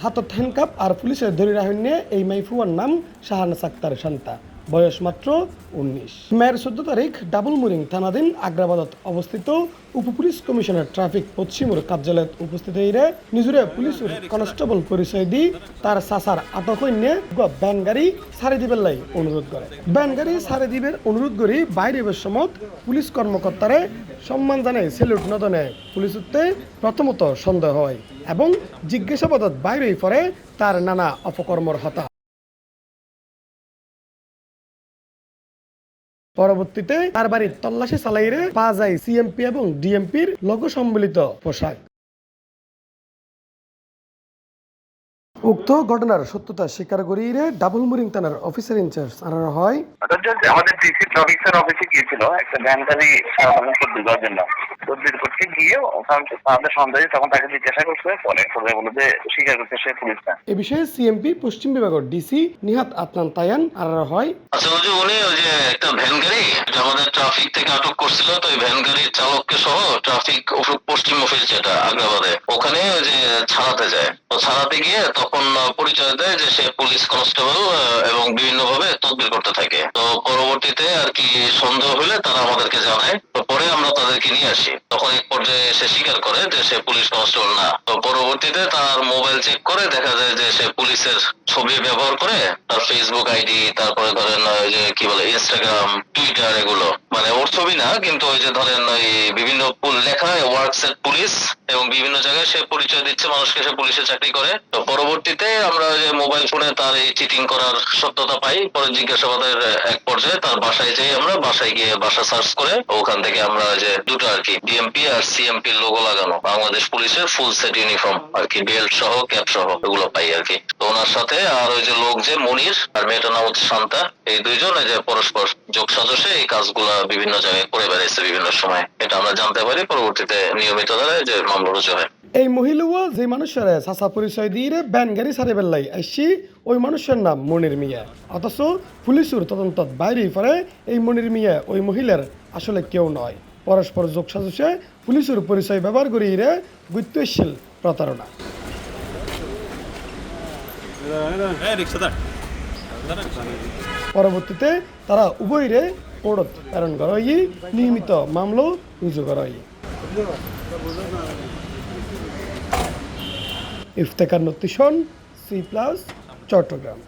হাতত হ্যান্ডকাপ আর পুলিশের ধরে রাখেন এই মাইফুয়ার নাম শাহানাজ আক্তার শান্তা, বয়স মাত্র 19। মেয়ের 14 তারিখ ডাবল মুরিং থানাধীন আগ্রাবাদত অবস্থিত উপপুলিশ কমিশনার ট্রাফিক পশ্চিমর কার্যালয়ত উপস্থিত হইরে নিজুরে পুলিশের কনস্টেবল পরিচয় দি তার সাসার আটক হইনে ব্যান গাড়ি ছাড়ে দিবের লাই অনুরোধ করে। ব্যান গাড়ি ছাড়ে দিবের অনুরোধ করি বাইরে সমত পুলিশ কর্মকর্তারে সম্মান জানায় সেলুট নদনে পুলিশতে প্রথমত সন্দেহ হয় এবং জিজ্ঞাসাবাদত বাইরেই পরে তার নানা অপকর্মর হতা। পরবর্তীতে তার বাড়ির তল্লাশি চালাইরে পাওয়া যায় সিএমপি এবং ডিএমপির লোগো সম্বলিত পোশাক। উক্ত ঘটনার সত্যতা স্বীকার করিয়ে ডাবল মুরিং থানার অফিসার ইনচার্জ আনানো হয়। আমাদের ডিসি ট্রাফিকের অফিসে গিয়েছিল একটা ভ্যান গাড়ি দেওয়ার জন্য। তদবির করতে গিয়ে আমাদের সন্দেহ, তখন তাকে জিজ্ঞাসা করছে, পরে বলে যে স্বীকার করতে সে পুলিশ না। এ বিষয়ে সিএমপি পশ্চিম বিভাগের ডিসি নিহাত আদনান তায়ান আনানো হয়। আচ্ছা, উনি ওই যে একটা ভ্যান গাড়ি আমাদের ট্রাফিক থেকে আটক করছিল, তো ওই ভ্যান গাড়ির চালককে সহ ট্রাফিক পশ্চিম অফিস যেটা আগ্রাবাদে, ওখানে ওই যে ছাড়াতে যায়। তো ছাড়াতে গিয়ে তখন পরিচয় দেয় যে সে পুলিশ কনস্টেবল এবং বিভিন্ন ভাবে তদবির করতে থাকে। তো পরবর্তীতে আর কি সন্দেহ হলে তারা আমাদেরকে জানায়। তো পরে আমরা তাদেরকে নিয়ে আসি। তখন এক পর্যায়ে সে স্বীকার করে যে সে পুলিশ কনস্টেবল না। তো পরবর্তীতে তার মোবাইল চেক করে দেখা যায় যে সে পুলিশের ছবি ব্যবহার করে তার ফেসবুক আইডি, তারপরে ধরেন ওই যে কি বলে ইনস্টাগ্রাম, টুইটার, এগুলো মানে ওর ছবি না, কিন্তু ওই যে ধরেন ওই বিভিন্ন লেখা ওয়ার্কস এট পুলিশ এবং বিভিন্ন জায়গায় সে পরিচয় দিচ্ছে মানুষকে সে পুলিশে চাকরি করে। তো পরবর্তীতে আমরা ওই যে মোবাইল ফোনে তার এই চিটিং করার সত্যতা পাই। পরে জিজ্ঞাসাবাদের এক পর্যায়ে তার বাসায় যাই, আমরা বাসায় গিয়ে বাসা সার্চ করে ওখান থেকে আমরা যে দুটো আর কি ডিএমপি আর সিএমপি লোগো লাগানো বাংলাদেশ পুলিশের ফুল সেট ইউনিফর্ম আর কি, বেল্ট সহ ক্যাপ সহ এগুলো পাই আর কি। তো ওনার সাথে আর ওই যে লোক যে মনির আর মেয়েটার নাম হচ্ছে শান্তা, এই দুইজন যে পরস্পর যোগ সাজসে এই কাজগুলা বিভিন্ন জায়গায় করে বেড়াইছে বিভিন্ন সময়, এটা আমরা জানতে পারি। পরবর্তীতে নিয়মিত ধারায় যে মামলা রুজু হয়। এই মহিলা যে মানুষের চাচা পরিচয় দিয়ে ব্যান গাড়ি ছাড়ে বেল্লাই আসছি ওই মানুষের নাম মনির মিয়া, অথচ পুলিশের তদন্ত বাইরে পরে এই মনির মিয়া ওই মহিলার আসলে কেউ নয়। পরস্পর যোগ সাজসে পুলিশের পরিচয় ব্যবহার করিয়ে গুত্তশীল প্রতারণা। পরবর্তীতে তারা উভয়রে কোর্টত প্রেরণ করা নিয়মিত মামলা রুজু করা। ইফতেখার নতিশন, C+, চট্টগ্রাম।